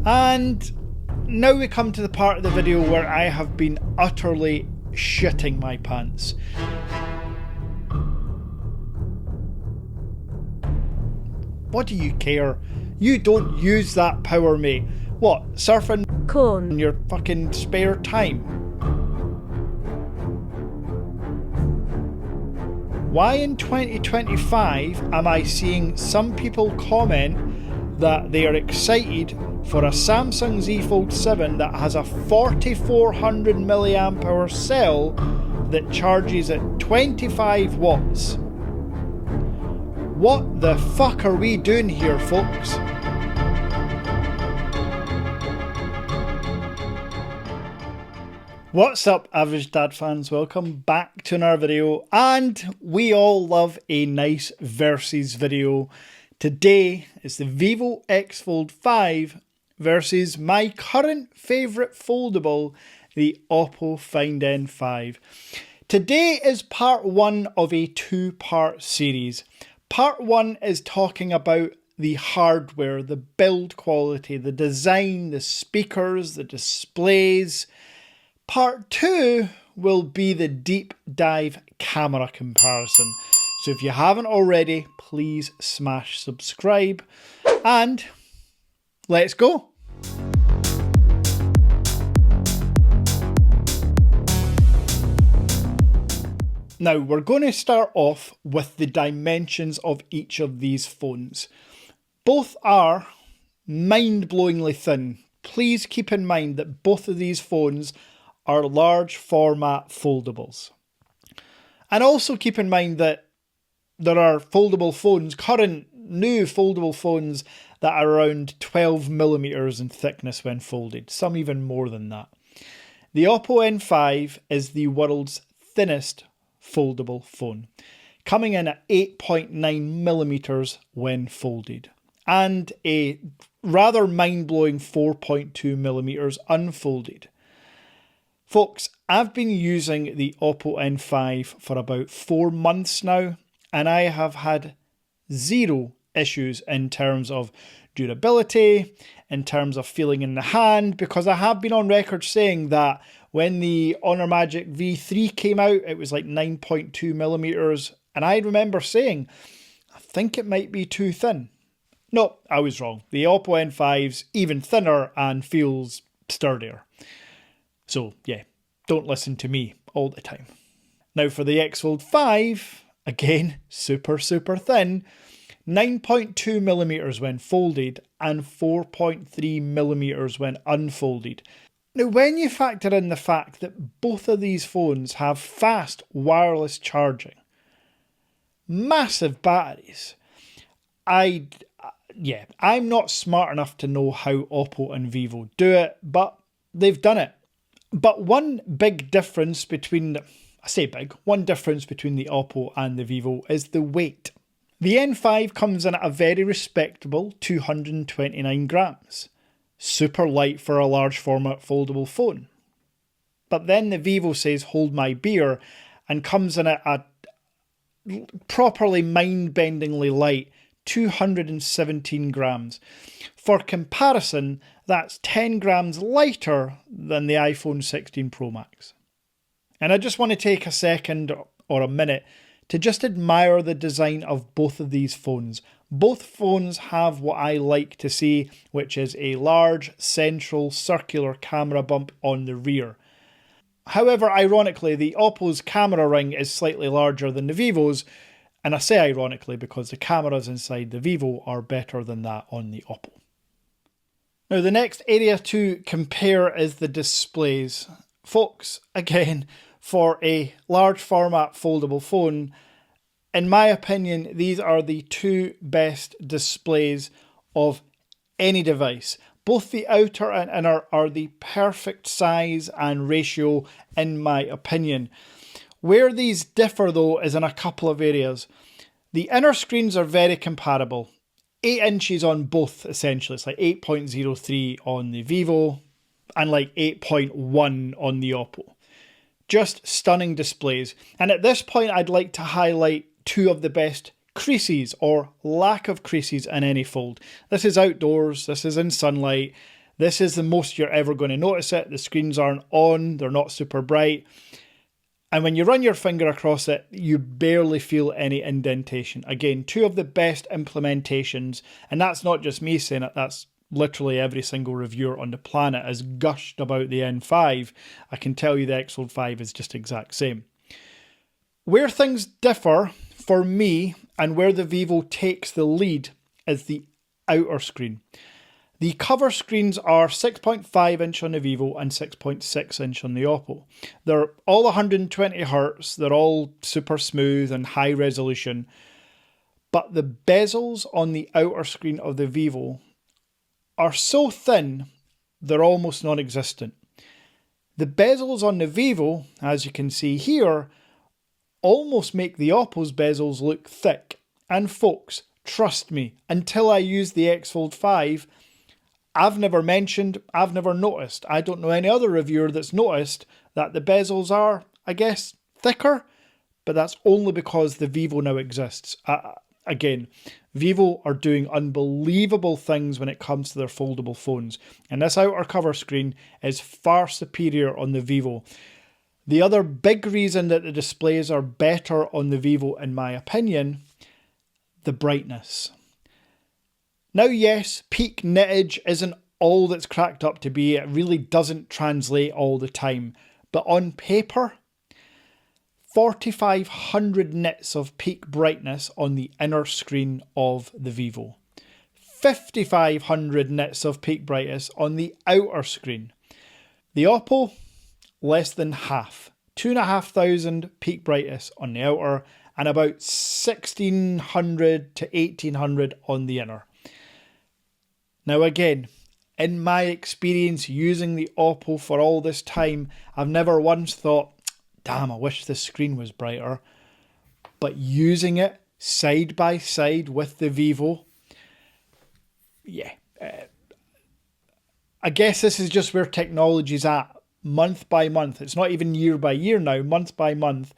And now we come to the part of the video where I have been utterly shitting my pants. What do you care? You don't use that power, mate. What, surfing corn in your fucking spare time? Why in 2025 am I seeing some people comment that they are excited for a Samsung Z Fold 7 that has a 4400 milliamp hour cell that charges at 25 watts? What the fuck are we doing here, folks? What's up, Average Dad fans? Welcome back to another video, and we all love a nice versus video. Today is the Vivo X Fold 5 versus my current favourite foldable, the OPPO Find N5. Today is part one of a two-part series. Part one is talking about the hardware, the build quality, the design, the speakers, the displays. Part two will be the deep dive camera comparison. So if you haven't already, please smash subscribe and let's go. Now we're going to start off with the dimensions of each of these phones. Both are mind-blowingly thin. Please keep in mind that both of these phones are large format foldables. And also keep in mind that there are foldable phones, current new foldable phones, that are around 12 millimeters in thickness when folded, some even more than that. The OPPO N5 is the world's thinnest foldable phone, coming in at 8.9 millimeters when folded, and a rather mind-blowing 4.2 millimeters unfolded. Folks, I've been using the OPPO N5 for about 4 months now, and I have had zero issues in terms of durability, in terms of feeling in the hand, because I have been on record saying that when the Honor Magic V3 came out, it was like 9.2 millimeters, and I remember saying, I think it might be too thin. No, I was wrong. The OPPO N5's even thinner and feels sturdier. So yeah, don't listen to me all the time. Now for the X Fold 5, again, super thin, 9.2 millimeters when folded and 4.3 millimeters when unfolded. Now when you factor in the fact that both of these phones have fast wireless charging, massive batteries, I'm not smart enough to know how OPPO and Vivo do it, but they've done it. But one difference between the OPPO and the Vivo is the weight. The N5 comes in at a very respectable 229 grams. Super light for a large format foldable phone. But then the Vivo says hold my beer and comes in at a properly mind-bendingly light 217 grams. For comparison, that's 10 grams lighter than the iPhone 16 Pro Max. And I just want to take a second or a minute to just admire the design of both of these phones. Both phones have what I like to see, which is a large central circular camera bump on the rear. However, ironically, the OPPO's camera ring is slightly larger than the Vivo's, and I say ironically because the cameras inside the Vivo are better than that on the OPPO. Now the next area to compare is the displays. Folks, again, for a large format foldable phone, in my opinion, these are the two best displays of any device. Both the outer and inner are the perfect size and ratio in my opinion. Where these differ though is in a couple of areas. The inner screens are very comparable. 8 inches on both essentially. It's like 8.03 on the Vivo and like 8.1 on the OPPO. Just stunning displays. And at this point I'd like to highlight two of the best creases or lack of creases in any fold. This is outdoors, this is in sunlight. This is the most you're ever going to notice it. The screens aren't on, they're not super bright. And when you run your finger across it, you barely feel any indentation. Again, two of the best implementations, and that's not just me saying it, that's literally every single reviewer on the planet has gushed about the N5. I can tell you the X Fold 5 is just exact same. Where things differ for me and where the Vivo takes the lead is the outer screen. The cover screens are 6.5 inch on the Vivo and 6.6 inch on the OPPO. They're all 120Hz, they're all super smooth and high resolution, but the bezels on the outer screen of the Vivo are so thin, they're almost non-existent. The bezels on the Vivo, as you can see here, almost make the OPPO's bezels look thick. And folks, trust me, until I use the X Fold 5, I've never noticed. I don't know any other reviewer that's noticed that the bezels are, I guess, thicker, but that's only because the Vivo now exists. Again, Vivo are doing unbelievable things when it comes to their foldable phones, and this outer cover screen is far superior on the Vivo. The other big reason that the displays are better on the Vivo, in my opinion, the brightness. Now, yes, peak nittage isn't all that's cracked up to be. It really doesn't translate all the time. But on paper, 4,500 nits of peak brightness on the inner screen of the Vivo. 5,500 nits of peak brightness on the outer screen. The OPPO, less than half. 2,500 peak brightness on the outer and about 1,600 to 1,800 on the inner. Now again, in my experience using the OPPO for all this time, I've never once thought, damn, I wish the screen was brighter. But using it side by side with the Vivo, yeah. I guess this is just where technology's at, month by month. It's not even year by year now, month by month.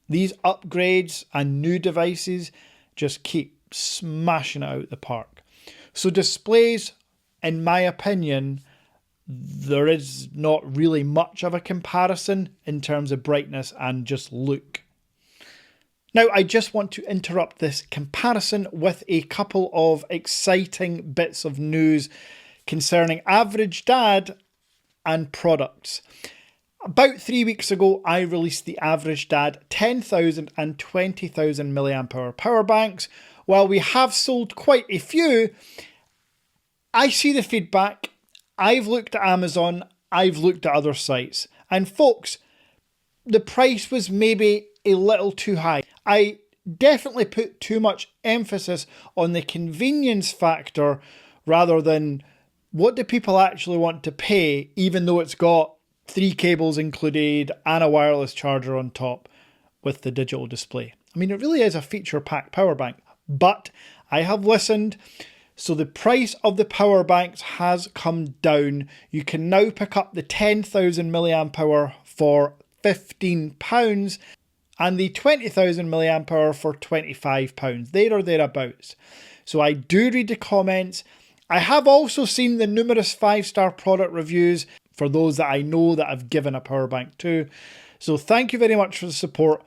These upgrades and new devices just keep smashing it out the park. So displays, in my opinion, there is not really much of a comparison in terms of brightness and just look. Now, I just want to interrupt this comparison with a couple of exciting bits of news concerning Average Dad and products. About 3 weeks ago, I released the Average Dad 10,000 and 20,000 mAh power banks. While we have sold quite a few, I see the feedback. I've looked at Amazon, I've looked at other sites, and folks, the price was maybe a little too high. I definitely put too much emphasis on the convenience factor rather than what do people actually want to pay, even though it's got 3 cables included and a wireless charger on top with the digital display. I mean, it really is a feature-packed power bank, but I have listened. So the price of the power banks has come down. You can now pick up the 10,000 mAh for £15 and the 20,000 mAh for £25. There or thereabouts. So I do read the comments. I have also seen the numerous 5-star product reviews for those that I know that I've given a power bank to. So thank you very much for the support.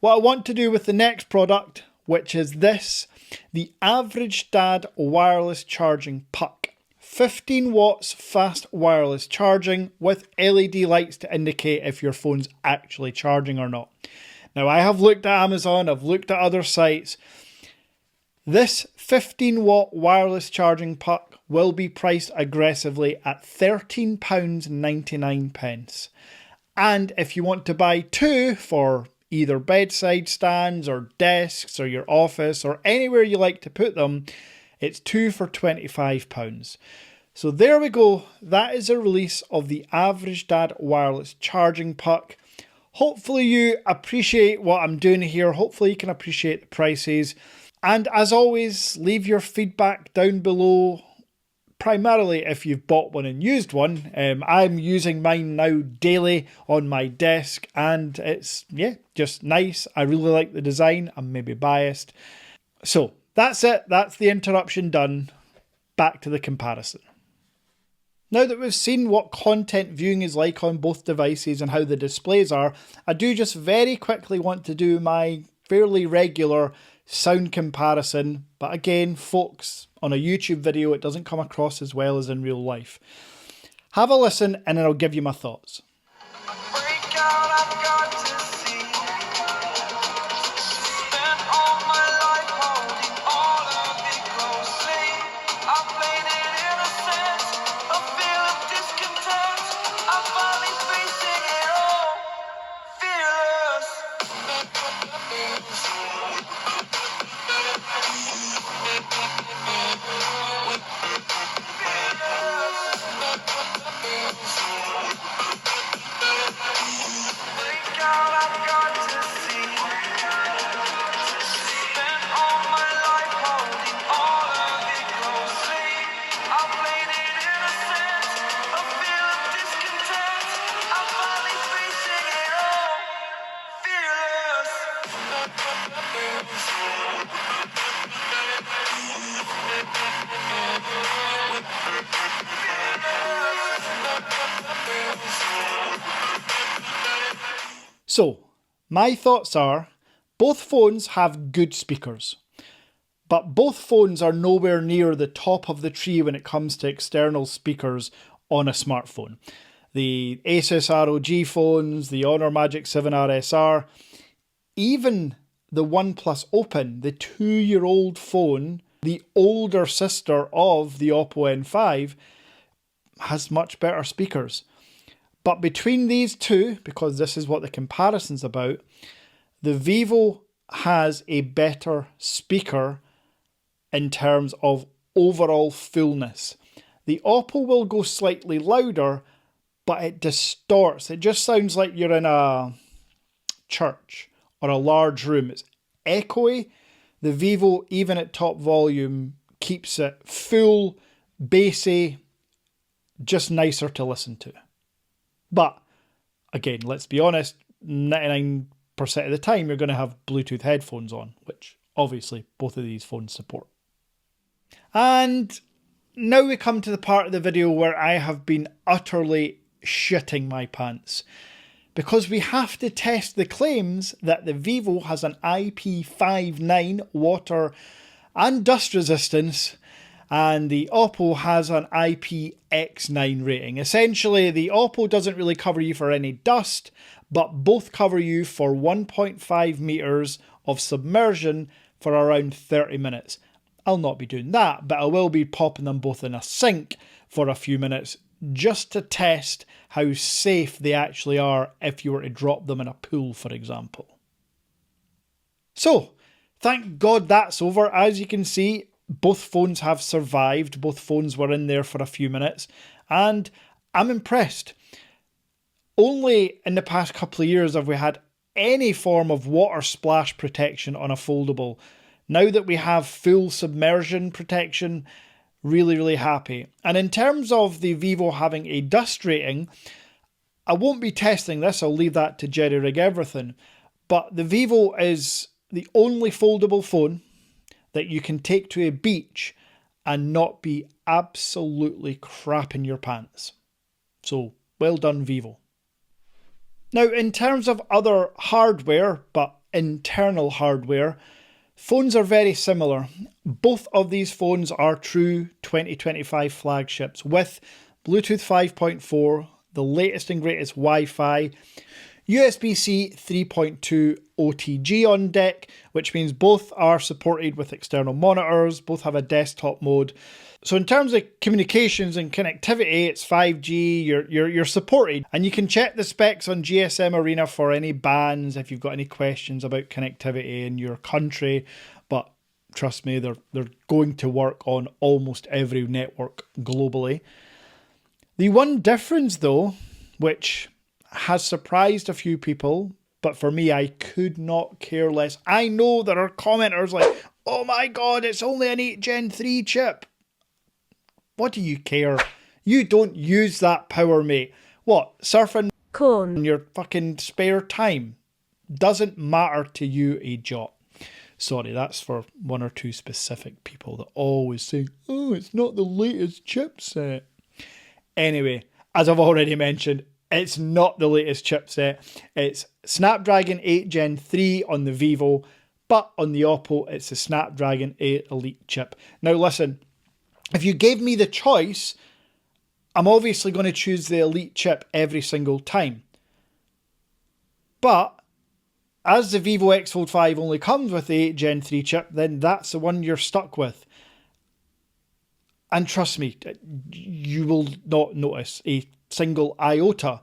What I want to do with the next product, which is this, the Average Dad wireless charging puck. 15 watts fast wireless charging with LED lights to indicate if your phone's actually charging or not. Now, I have looked at Amazon, I've looked at other sites. This 15 watt wireless charging puck will be priced aggressively at £13.99. And if you want to buy 2 for either bedside stands or desks or your office or anywhere you like to put them, it's 2 for £25. So there we go. That is a release of the Average Dad wireless charging puck. Hopefully you appreciate what I'm doing here. Hopefully you can appreciate the prices. And as always, leave your feedback down below. Primarily if you've bought one and used one. I'm using mine now daily on my desk and it's, yeah, just nice. I really like the design. I'm maybe biased. So that's it. That's the interruption done. Back to the comparison. Now that we've seen what content viewing is like on both devices and how the displays are, I do just very quickly want to do my fairly regular sound comparison. But again, folks, on a YouTube video, it doesn't come across as well as in real life. Have a listen and then I'll give you my thoughts. So, my thoughts are, both phones have good speakers, but both phones are nowhere near the top of the tree when it comes to external speakers on a smartphone. The Asus ROG phones, the Honor Magic 7 RSR, even the OnePlus Open, the 2-year-old phone, the older sister of the OPPO N5, has much better speakers. But between these two, because this is what the comparison's about, the Vivo has a better speaker in terms of overall fullness. The OPPO will go slightly louder, but it distorts. It just sounds like you're in a church or a large room. It's echoey. The Vivo, even at top volume, keeps it full, bassy, just nicer to listen to. But, again, let's be honest, 99% of the time you're going to have Bluetooth headphones on, which obviously both of these phones support. And now we come to the part of the video where I have been utterly shitting my pants, because we have to test the claims that the Vivo has an IP59 water and dust resistance, and the OPPO has an IPX9 rating. Essentially, the OPPO doesn't really cover you for any dust, but both cover you for 1.5 meters of submersion for around 30 minutes. I'll not be doing that, but I will be popping them both in a sink for a few minutes just to test how safe they actually are if you were to drop them in a pool, for example. So, thank God that's over. As you can see, both phones have survived. Both phones were in there for a few minutes, and I'm impressed. Only in the past couple of years have we had any form of water splash protection on a foldable. Now that we have full submersion protection, really, really happy. And in terms of the Vivo having a dust rating, I won't be testing this. I'll leave that to Jerry Rig Everything. But the Vivo is the only foldable phone that you can take to a beach and not be absolutely crapping your pants. So, well done, Vivo. Now, in terms of other hardware, but internal hardware, phones are very similar. Both of these phones are true 2025 flagships with Bluetooth 5.4, the latest and greatest Wi-Fi, USB-C 3.2 OTG on deck, which means both are supported with external monitors, both have a desktop mode. So in terms of communications and connectivity, it's 5G, you're supported. And you can check the specs on GSM Arena for any bans if you've got any questions about connectivity in your country. But trust me, they're going to work on almost every network globally. The one difference though, which has surprised a few people, but for me, I could not care less. I know there are commenters like, oh my God, it's only an 8 Gen 3 chip. What do you care? You don't use that power, mate. What, surfing corn in your fucking spare time? Doesn't matter to you a jot. Sorry, that's for one or two specific people that always say, oh, it's not the latest chipset. Anyway, as I've already mentioned, it's not the latest chipset. It's Snapdragon 8 Gen 3 on the Vivo, but on the Oppo, it's the Snapdragon 8 Elite chip. Now listen, if you gave me the choice, I'm obviously going to choose the Elite chip every single time. But as the Vivo X Fold 5 only comes with the 8 Gen 3 chip, then that's the one you're stuck with. And trust me, you will not notice a single iota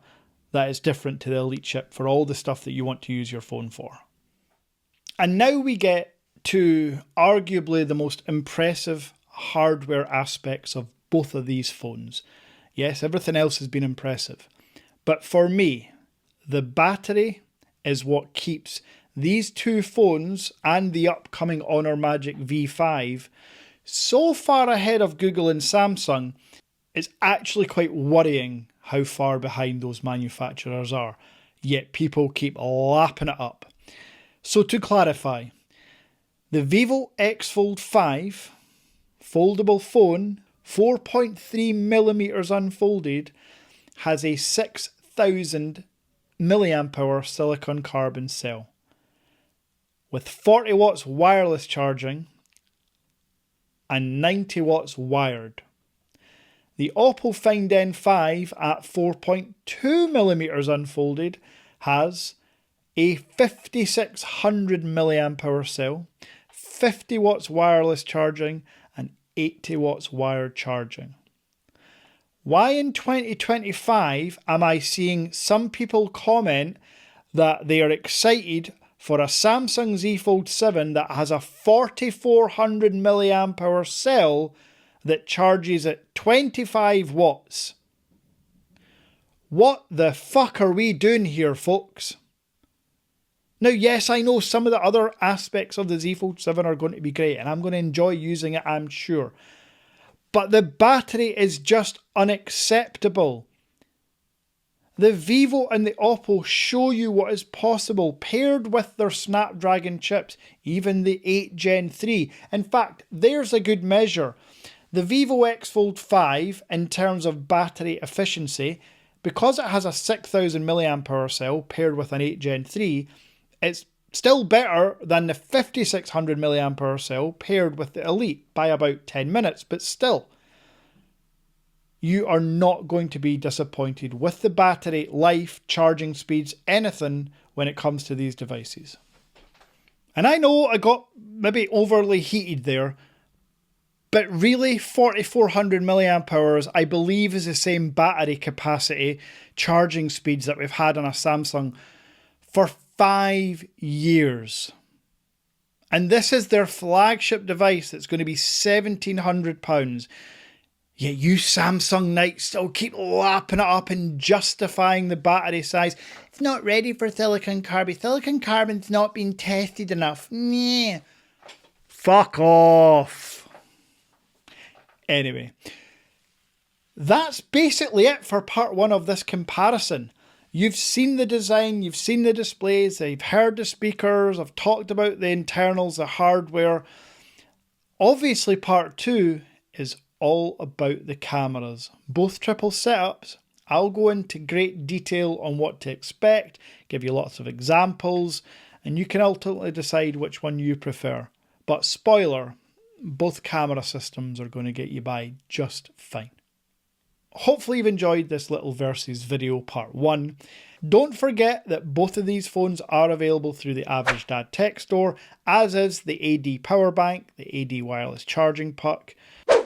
that is different to the Elite chip for all the stuff that you want to use your phone for. And now we get to arguably the most impressive hardware aspects of both of these phones. Yes, everything else has been impressive. But for me, the battery is what keeps these two phones and the upcoming Honor Magic V5 so far ahead of Google and Samsung. It's actually quite worrying how far behind those manufacturers are, yet people keep lapping it up. So to clarify, the Vivo X Fold 5 foldable phone, 4.3mm unfolded, has a 6000 mAh silicon carbon cell with 40 watts wireless charging and 90 watts wired. The OPPO Find N5 at 4.2mm unfolded has a 5600 mAh cell, 50 watts wireless charging and 80 watts wired charging. Why in 2025 am I seeing some people comment that they are excited for a Samsung Z Fold 7 that has a 4400 mAh cell that charges at 25 watts? What the fuck are we doing here, folks? Now, yes, I know some of the other aspects of the Z Fold 7 are going to be great, and I'm going to enjoy using it, I'm sure. But the battery is just unacceptable. The Vivo and the Oppo show you what is possible paired with their Snapdragon chips, even the 8 Gen 3. In fact, there's a good measure. The Vivo X Fold 5, in terms of battery efficiency, because it has a 6000 mAh cell paired with an 8 Gen 3, it's still better than the 5600 mAh cell paired with the Elite by about 10 minutes, but still, you are not going to be disappointed with the battery life, charging speeds, anything when it comes to these devices. And I know I got maybe overly heated there, but really 4400 mAh I believe is the same battery capacity, charging speeds that we've had on a Samsung for 5 years. And this is their flagship device that's going to be £1,700. Yet you Samsung Knights still keep lapping it up and justifying the battery size. It's not ready for silicon carbon. Silicon carbon's not been tested enough. Meh. Fuck off. Anyway, that's basically it for part one of this comparison. You've seen the design, you've seen the displays, you've heard the speakers, I've talked about the internals, the hardware. Obviously, part two is all about the cameras. Both triple setups. I'll go into great detail on what to expect, give you lots of examples, and you can ultimately decide which one you prefer. But spoiler, both camera systems are going to get you by just fine. Hopefully you've enjoyed this little versus video part one. Don't forget that both of these phones are available through the Average Dad Tech Store, as is the AD power bank, the AD wireless charging puck.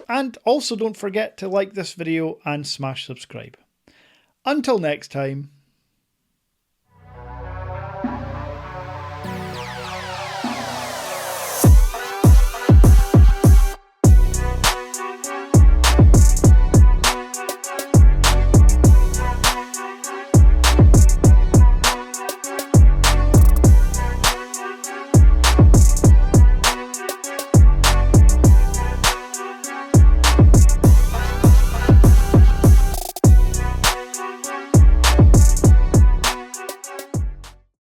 And also don't forget to like this video and smash subscribe. Until next time.